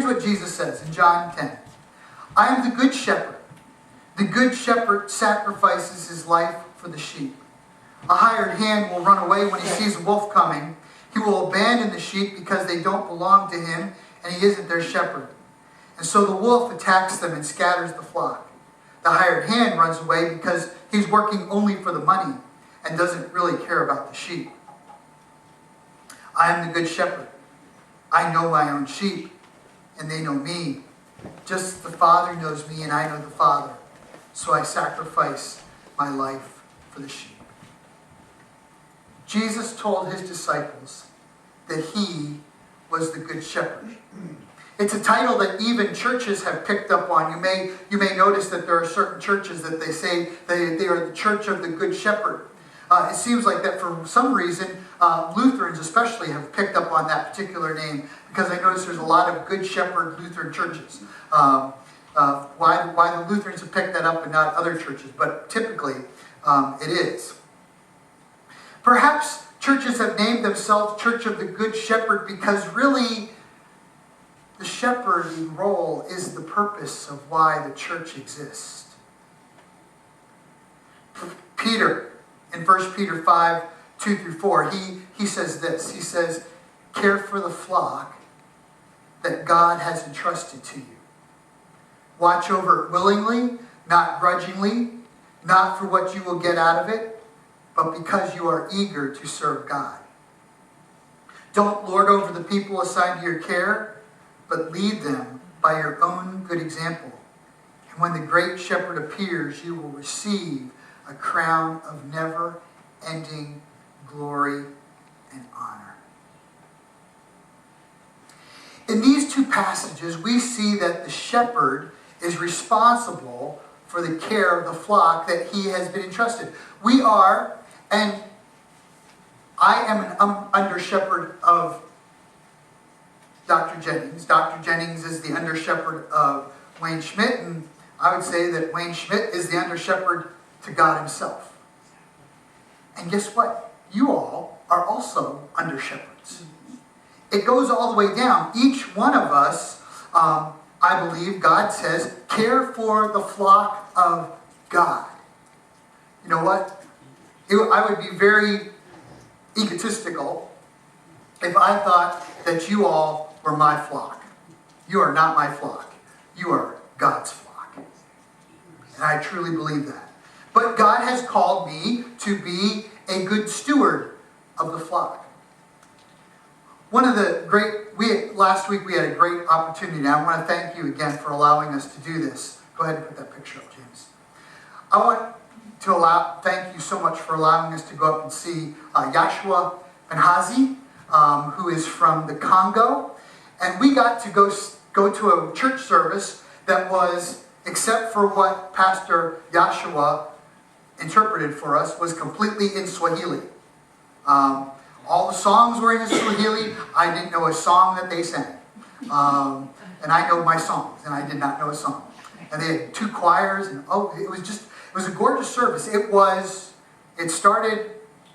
what Jesus says in John 10. I am the good shepherd. The good shepherd sacrifices his life for the sheep. A hired hand will run away when he sees a wolf coming. He will abandon the sheep because they don't belong to him and he isn't their shepherd. And so the wolf attacks them and scatters the flock. The hired hand runs away because he's working only for the money and doesn't really care about the sheep. I am the good shepherd. I know my own sheep and they know me. Just as the Father knows me and I know the Father. So I sacrifice my life for the sheep. Jesus told his disciples that he was the good shepherd. It's a title that even churches have picked up on. You may notice that there are certain churches that they say they are the church of the good shepherd. It seems like that for some reason, Lutherans especially have picked up on that particular name, because I notice there's a lot of good shepherd Lutheran churches. Why the Lutherans have picked that up and not other churches, but typically it is. Perhaps churches have named themselves Church of the Good Shepherd because really the shepherding role is the purpose of why the church exists. Peter, in 1 Peter 5, 2 through 4, he says this. He says, care for the flock that God has entrusted to you. Watch over it willingly, not grudgingly, not for what you will get out of it, but because you are eager to serve God. Don't lord over the people assigned to your care, but lead them by your own good example. And when the great shepherd appears, you will receive a crown of never-ending glory and honor. In these two passages, we see that the shepherd is responsible for the care of the flock that he has been entrusted. We are, and I am an under shepherd of Dr. Jennings. Dr. Jennings is the under shepherd of Wayne Schmidt, and I would say that Wayne Schmidt is the under shepherd to God himself. And guess what? You all are also under shepherds. It goes all the way down. Each one of us, I believe God says, care for the flock of God. You know what? I would be very egotistical if I thought that you all were my flock. You are not my flock. You are God's flock. And I truly believe that. But God has called me to be a good steward of the flock. Last week we had a great opportunity, and I want to thank you again for allowing us to do this. Go ahead and put that picture up, James. I want to thank you so much for allowing us to go up and see Yashua Benhazi, who is from the Congo. And we got to go to a church service that was, except for what Pastor Yashua interpreted for us, was completely in Swahili. All the songs were in Swahili. I didn't know a song that they sang. And I know my songs, and I did not know a song. And they had two choirs, and it was a gorgeous service. It started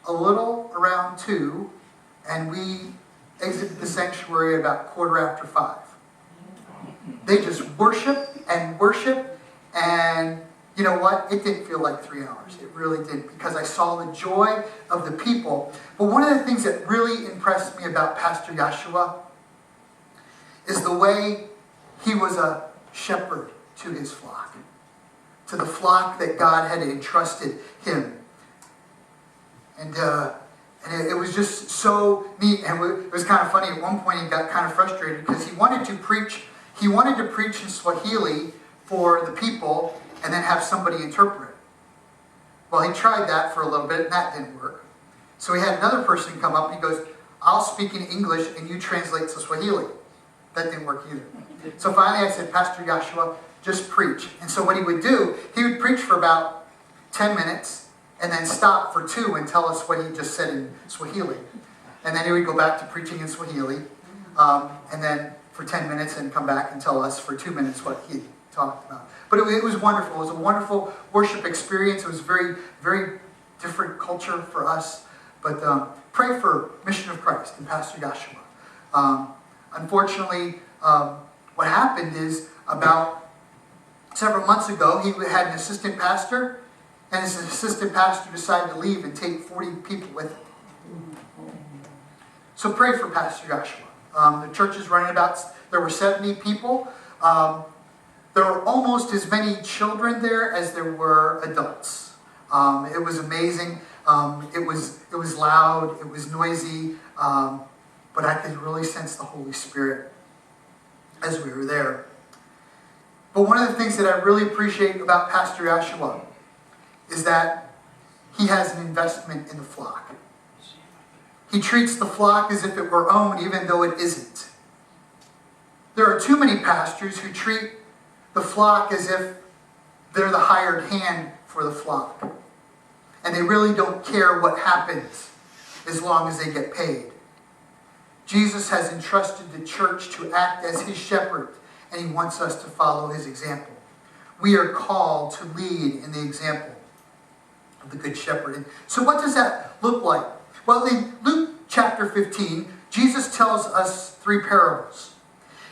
a little around 2, and we exited the sanctuary about 5:15. They just worship, and you know what? It didn't feel like 3 hours. It really didn't, because I saw the joy of the people. But one of the things that really impressed me about Pastor Yashua is the way he was a shepherd to his flock, to the flock that God had entrusted him. And it was just so neat. And it was kind of funny. At one point, he got kind of frustrated because he wanted to preach in Swahili for the people and then have somebody interpret. Well, he tried that for a little bit, and that didn't work. So he had another person come up, and he goes, I'll speak in English, and you translate to Swahili. That didn't work either. So finally I said, Pastor Yashua, just preach. And so what he would do, he would preach for about 10 minutes, and then stop for 2 and tell us what he just said in Swahili. And then he would go back to preaching in Swahili, and then for 10 minutes and come back and tell us for 2 minutes what he talked about. But it was wonderful. It was a wonderful worship experience. It was very, very different culture for us. But pray for Mission of Christ and Pastor Yashua. Unfortunately, What happened is, about several months ago, he had an assistant pastor, and his assistant pastor decided to leave and take 40 people with him. So pray for Pastor Joshua. The church is running about, there were 70 people. There were almost as many children there as there were adults. It was amazing. It was loud. It was noisy. But I could really sense the Holy Spirit as we were there. But one of the things that I really appreciate about Pastor Joshua is that he has an investment in the flock. He treats the flock as if it were owned, even though it isn't. There are too many pastors who treat the flock as if they're the hired hand for the flock. And they really don't care what happens as long as they get paid. Jesus has entrusted the church to act as his shepherd, and he wants us to follow his example. We are called to lead in the example of the Good Shepherd. And so what does that look like? Well, in Luke chapter 15, Jesus tells us 3 parables.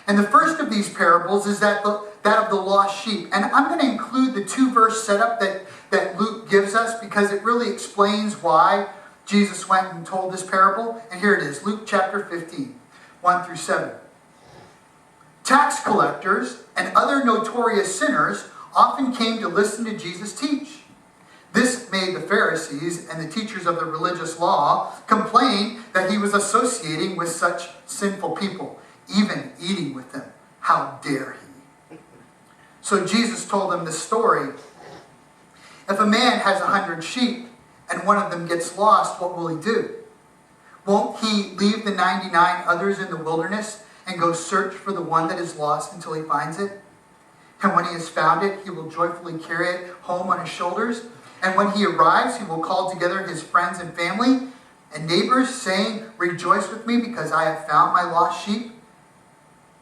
And the first of these parables is that of the lost sheep. And I'm going to include the 2-verse setup that Luke gives us, because it really explains why Jesus went and told this parable. And here it is, Luke chapter 15, 1 through 7. Tax collectors and other notorious sinners often came to listen to Jesus teach. This made the Pharisees and the teachers of the religious law complain that he was associating with such sinful people, even eating with them. How dare he? So Jesus told them this story. If a man has 100 sheep and one of them gets lost, what will he do? Won't he leave the 99 others in the wilderness and go search for the one that is lost until he finds it? And when he has found it, he will joyfully carry it home on his shoulders. And when he arrives, he will call together his friends and family and neighbors, saying, "Rejoice with me, because I have found my lost sheep."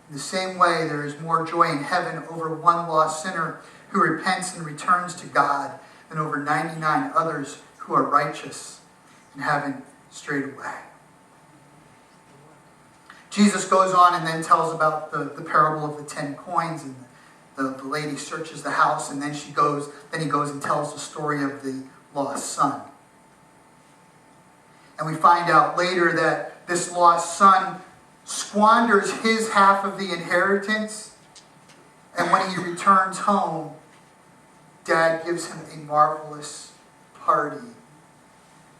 In the same way, there is more joy in heaven over one lost sinner who repents and returns to God than over 99 others who are righteous and haven't strayed away. Jesus goes on and then tells about the parable of the 10 coins, and the lady searches the house, and then he goes and tells the story of the lost son. And we find out later that this lost son squanders his half of the inheritance, and when he returns home, Dad gives him a marvelous party.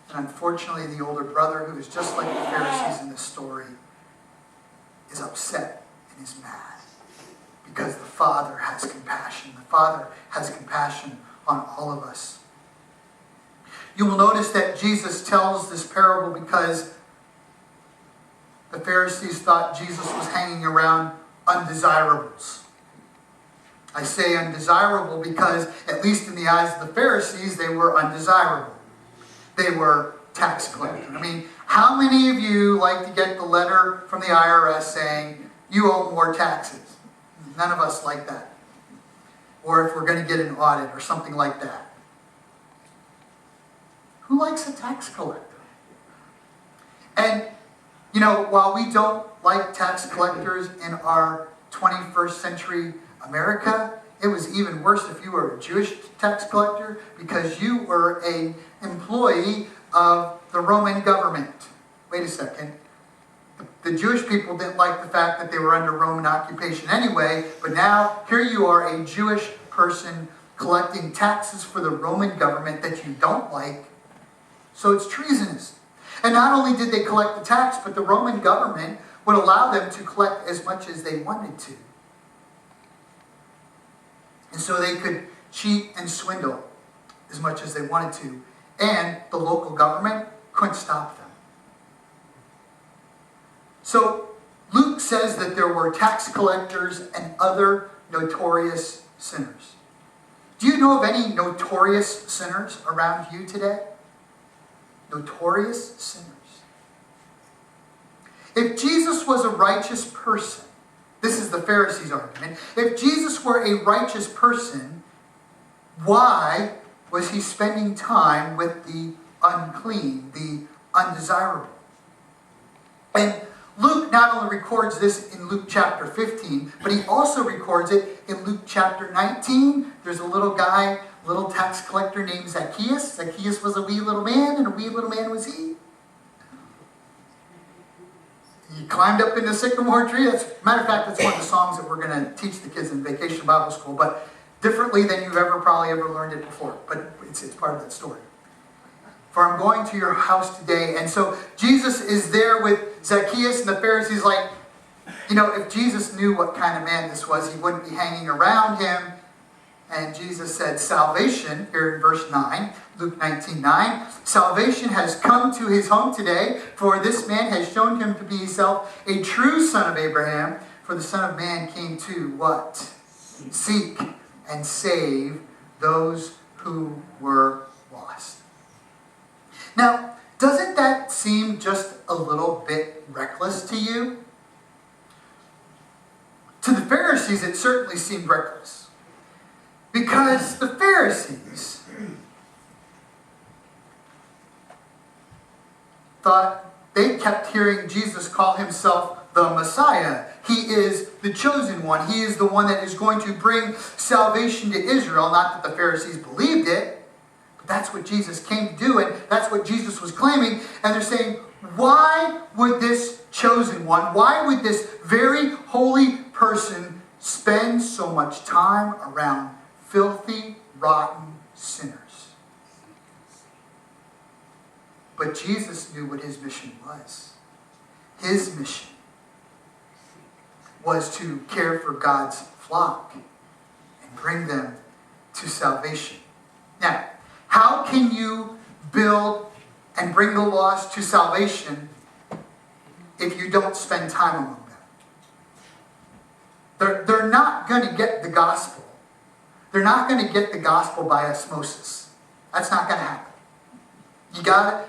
And unfortunately, the older brother, who is just like the Pharisees in this story, is upset and is mad. Because the Father has compassion. The Father has compassion on all of us. You will notice that Jesus tells this parable because the Pharisees thought Jesus was hanging around undesirables. I say undesirable because, at least in the eyes of the Pharisees, they were undesirable. They were tax collectors. I mean, how many of you like to get the letter from the IRS saying, "You owe more taxes"? None of us like that. Or if we're going to get an audit or something like that. Who likes a tax collector? And, while we don't like tax collectors in our 21st century America, it was even worse if you were a Jewish tax collector, because you were an employee of the Roman government. Wait a second. The Jewish people didn't like the fact that they were under Roman occupation anyway, but now here you are, a Jewish person collecting taxes for the Roman government that you don't like. So it's treasonous. And not only did they collect the tax, but the Roman government would allow them to collect as much as they wanted to. And so they could cheat and swindle as much as they wanted to. And the local government couldn't stop them. So Luke says that there were tax collectors and other notorious sinners. Do you know of any notorious sinners around you today? Notorious sinners. If Jesus was a righteous person, this is the Pharisees' argument, if Jesus were a righteous person, why was he spending time with the unclean, the undesirable? And Luke not only records this in Luke chapter 15, but he also records it in Luke chapter 19. There's a little guy, little tax collector named Zacchaeus. Zacchaeus was a wee little man, and a wee little man was he. He climbed up in the sycamore tree. Matter of fact, that's one of the songs that we're going to teach the kids in Vacation Bible School, but differently than you've probably ever learned it before. But it's part of that story. For I'm going to your house today. And so Jesus is there with Zacchaeus, and the Pharisees like, if Jesus knew what kind of man this was, he wouldn't be hanging around him. And Jesus said, salvation, here in verse 9, Luke 19:9, salvation has come to his home today, for this man has shown him to be himself a true son of Abraham. For the Son of Man came to what? Seek and save those who were lost. Now, doesn't that seem just a little bit reckless to you? To the Pharisees, it certainly seemed reckless. Because the Pharisees thought, they kept hearing Jesus call himself the Messiah. He is the chosen one. He is the one that is going to bring salvation to Israel. Not that the Pharisees believed it. That's what Jesus came to do, and that's what Jesus was claiming. And they're saying, why would this chosen one, why would this very holy person spend so much time around filthy, rotten sinners? But Jesus knew what his mission was. His mission was to care for God's flock and bring them to salvation. Now, how can you build and bring the lost to salvation if you don't spend time among them? They're not going to get the gospel. They're not going to get the gospel by osmosis. That's not going to happen. You got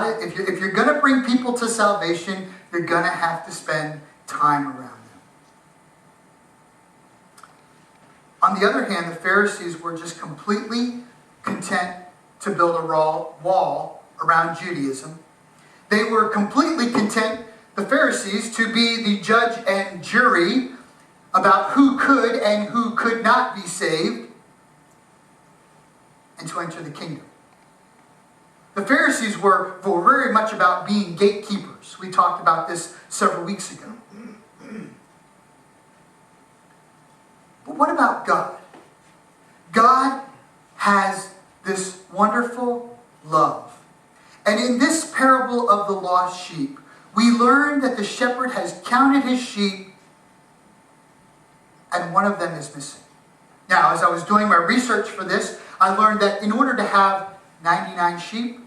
it. If you're going to bring people to salvation, you're going to have to spend time around them. On the other hand, the Pharisees were just completely content to build a wall around Judaism. They were completely content, the Pharisees, to be the judge and jury about who could and who could not be saved and to enter the kingdom. The Pharisees were very much about being gatekeepers. We talked about this several weeks ago. But what about God? God has this wonderful love. And in this parable of the lost sheep, we learn that the shepherd has counted his sheep and one of them is missing. Now, as I was doing my research for this, I learned that in order to have 99 sheep,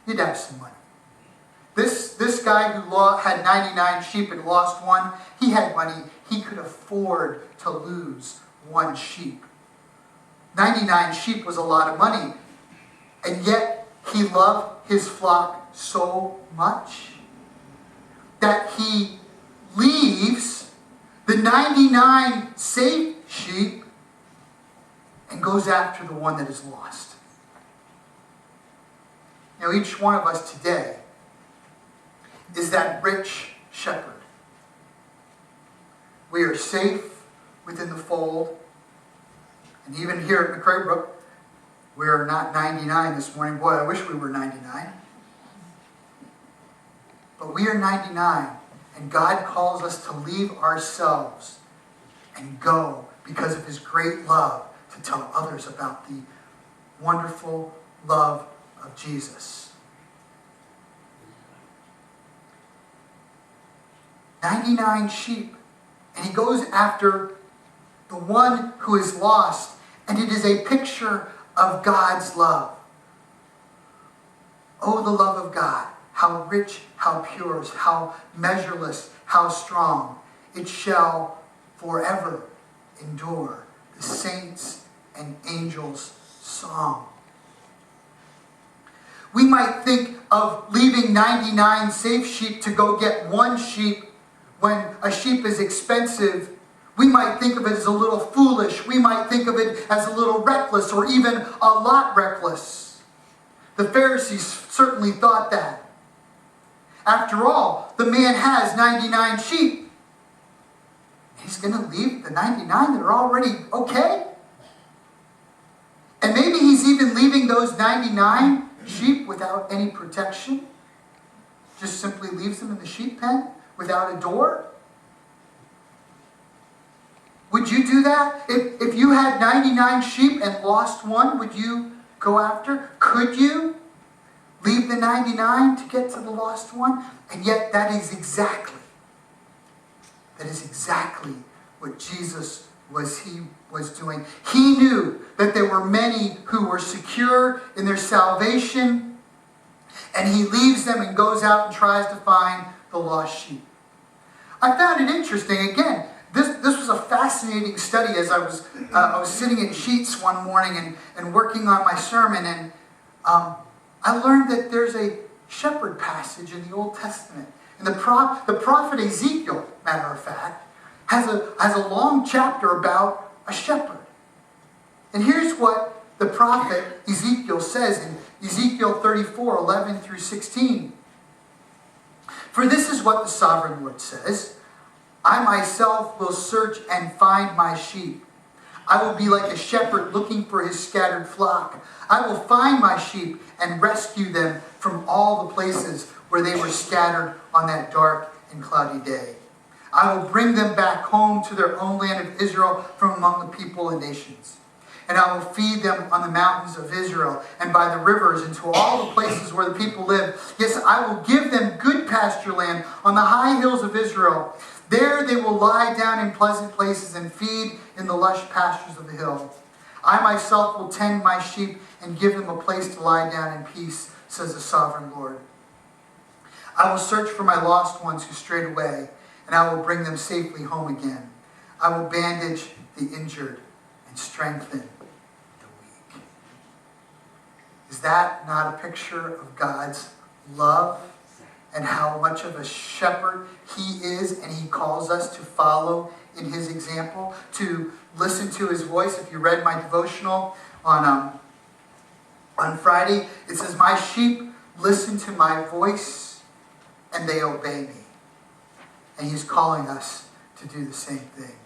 you'd have some money. This guy who had 99 sheep and lost one, he had money. He could afford to lose one sheep. 99 sheep was a lot of money. And yet, he loved his flock so much that he leaves the 99 safe sheep and goes after the one that is lost. Now, each one of us today is that rich shepherd. We are safe within the fold. And even here at McCray Brook, we are not 99 this morning. Boy, I wish we were 99. But we are 99. And God calls us to leave ourselves and go because of his great love to tell others about the wonderful love of Jesus. 99 sheep. And he goes after the one who is lost. And it is a picture of God's love. Oh, the love of God. How rich, how pure, how measureless, how strong. It shall forever endure. The saints and angels' song. We might think of leaving 99 safe sheep to go get one sheep when a sheep is expensive. We might think of it as a little foolish. We might think of it as a little reckless or even a lot reckless. The Pharisees certainly thought that. After all, the man has 99 sheep. He's going to leave the 99 that are already okay? And maybe he's even leaving those 99 sheep without any protection. Just simply leaves them in the sheep pen without a door. Would you do that? If you had 99 sheep and lost one, would you go after? Could you leave the 99 to get to the lost one? And yet that is exactly what Jesus was doing. He knew that there were many who were secure in their salvation, and he leaves them and goes out and tries to find the lost sheep. I found it interesting. Again, this was a fascinating study as I was sitting in Sheets one morning and working on my sermon, and I learned that there's a shepherd passage in the Old Testament. And the prophet Ezekiel, matter of fact, has a long chapter about a shepherd. And here's what the prophet Ezekiel says in Ezekiel 34, 11 through 16. For this is what the sovereign Lord says, I myself will search and find my sheep. I will be like a shepherd looking for his scattered flock. I will find my sheep and rescue them from all the places where they were scattered on that dark and cloudy day. I will bring them back home to their own land of Israel from among the people and nations. And I will feed them on the mountains of Israel and by the rivers and to all the places where the people live. Yes, I will give them good pasture land on the high hills of Israel. There they will lie down in pleasant places and feed in the lush pastures of the hill. I myself will tend my sheep and give them a place to lie down in peace, says the sovereign Lord. I will search for my lost ones who strayed away, and I will bring them safely home again. I will bandage the injured and strengthen the weak. Is that not a picture of God's love and how much of a shepherd he is, and he calls us to follow in his example, to listen to his voice? If you read my devotional on Friday, it says, my sheep listen to my voice and they obey me. And he's calling us to do the same thing.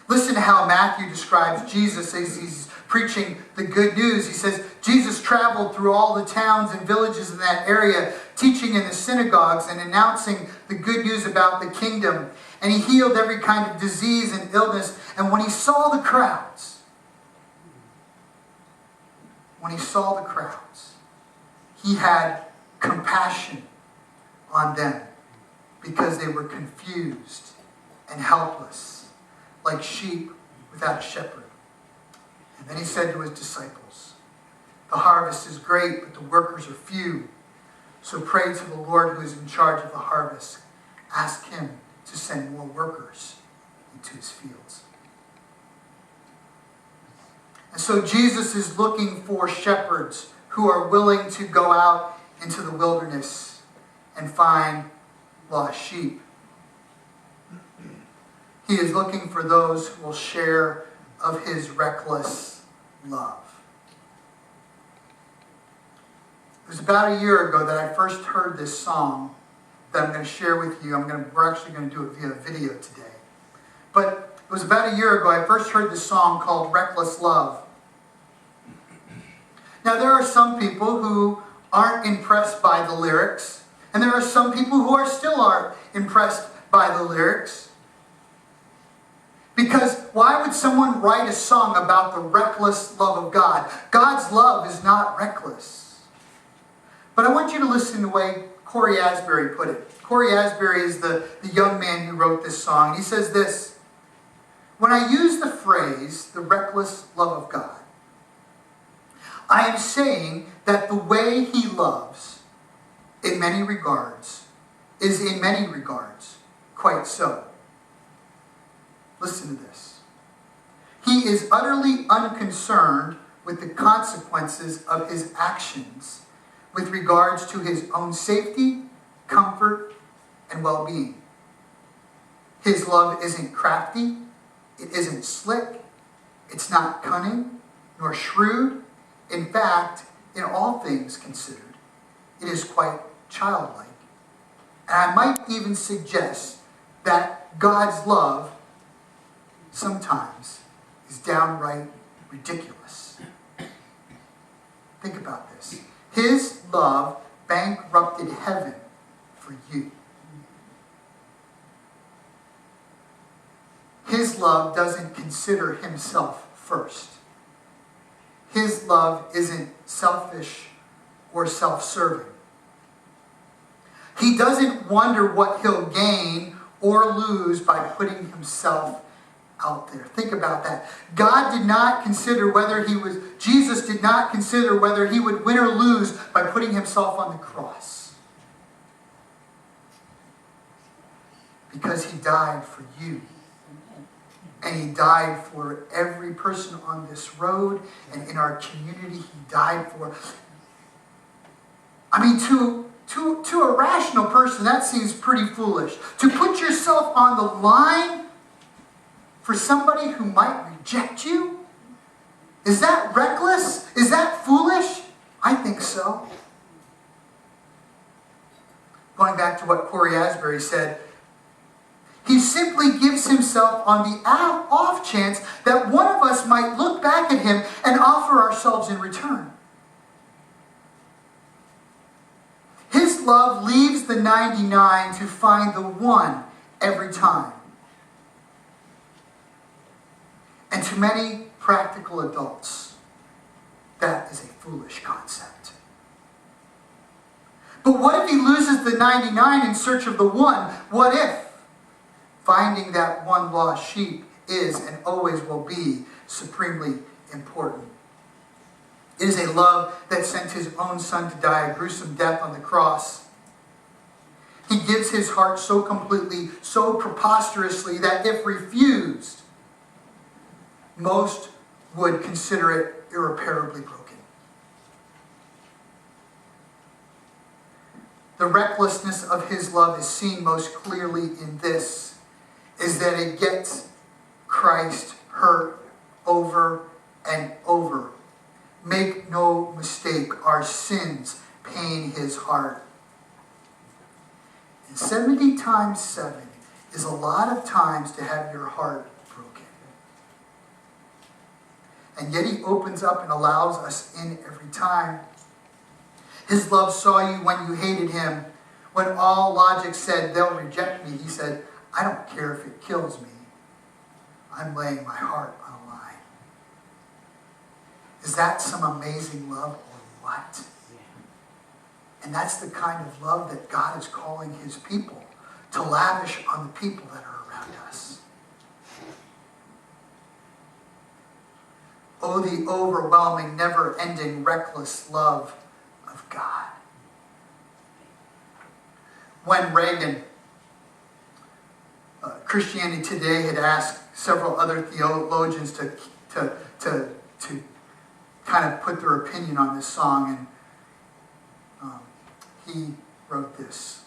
Listen to how Matthew describes Jesus as he's preaching the good news. He says, Jesus traveled through all the towns and villages in that area, teaching in the synagogues and announcing the good news about the kingdom. And he healed every kind of disease and illness. And when he saw the crowds, he had compassion on them because they were confused and helpless, like sheep without a shepherd. And then he said to his disciples, the harvest is great, but the workers are few. So pray to the Lord who is in charge of the harvest. Ask him to send more workers into his fields. And so Jesus is looking for shepherds who are willing to go out into the wilderness and find lost sheep. He is looking for those who will share of his reckless love. It was about a year ago that I first heard this song that I'm going to share with you. We're actually going to do it via video today. But it was about a year ago I first heard this song called Reckless Love. Now there are some people who aren't impressed by the lyrics, and there are some people who still aren't impressed by the lyrics. Because why would someone write a song about the reckless love of God? God's love is not reckless. But I want you to listen to the way Corey Asbury put it. Corey Asbury is the young man who wrote this song. He says this, when I use the phrase, the reckless love of God, I am saying that the way he loves, in many regards, is in many regards quite so. Listen to this. He is utterly unconcerned with the consequences of his actions with regards to his own safety, comfort, and well-being. His love isn't crafty, it isn't slick, it's not cunning, nor shrewd. In fact, in all things considered, it is quite childlike And I might even suggest that God's love sometimes is downright ridiculous. Think about this. His love bankrupted heaven for you. His love doesn't consider himself first. His love isn't selfish or self-serving. He doesn't wonder what he'll gain or lose by putting himself out there. Think about that. Jesus did not consider whether he would win or lose by putting himself on the cross. Because he died for you. And he died for every person on this road and in our community. He died for. To a rational person, that seems pretty foolish. To put yourself on the line for somebody who might reject you? Is that reckless? Is that foolish? I think so. Going back to what Corey Asbury said, he simply gives himself on the off chance that one of us might look back at him and offer ourselves in return. His love leaves the 99 to find the one every time. And to many practical adults, that is a foolish concept. But what if he loses the 99 in search of the one? What if finding that one lost sheep is and always will be supremely important? It is a love that sent his own son to die a gruesome death on the cross. He gives his heart so completely, so preposterously, that if refused, most would consider it irreparably broken. The recklessness of his love is seen most clearly in this, is that it gets Christ hurt over and over. Make no mistake, our sins pain his heart. And 70 times 7 is a lot of times to have your heart broken. And yet he opens up and allows us in every time. His love saw you when you hated him. When all logic said they'll reject me, he said, I don't care if it kills me. I'm laying my heart on the line. Is that some amazing love or what? And that's the kind of love that God is calling his people to lavish on the people that are around us. Oh, the overwhelming, never-ending, reckless love of God. When Reagan, Christianity Today had asked several other theologians to kind of put their opinion on this song, and he wrote this.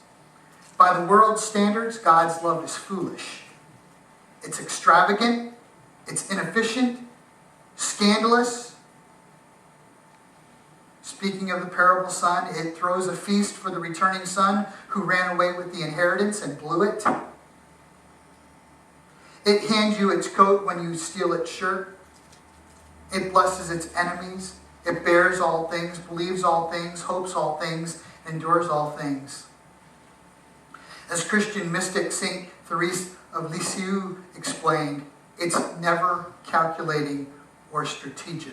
By the world's standards, God's love is foolish. It's extravagant. It's inefficient. Scandalous. Speaking of the parable son, it throws a feast for the returning son who ran away with the inheritance and blew it. It hands you its coat when you steal its shirt. It blesses its enemies. It bears all things, believes all things, hopes all things, endures all things. As Christian mystic Saint Therese of Lisieux explained, it's never calculating or strategic.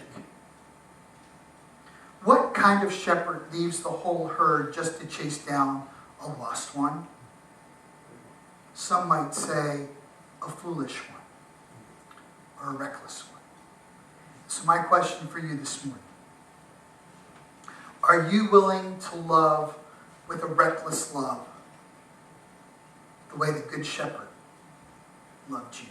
What kind of shepherd leaves the whole herd just to chase down a lost one? Some might say a foolish one or a reckless one. So my question for you this morning, are you willing to love with a reckless love the way the Good Shepherd loved you?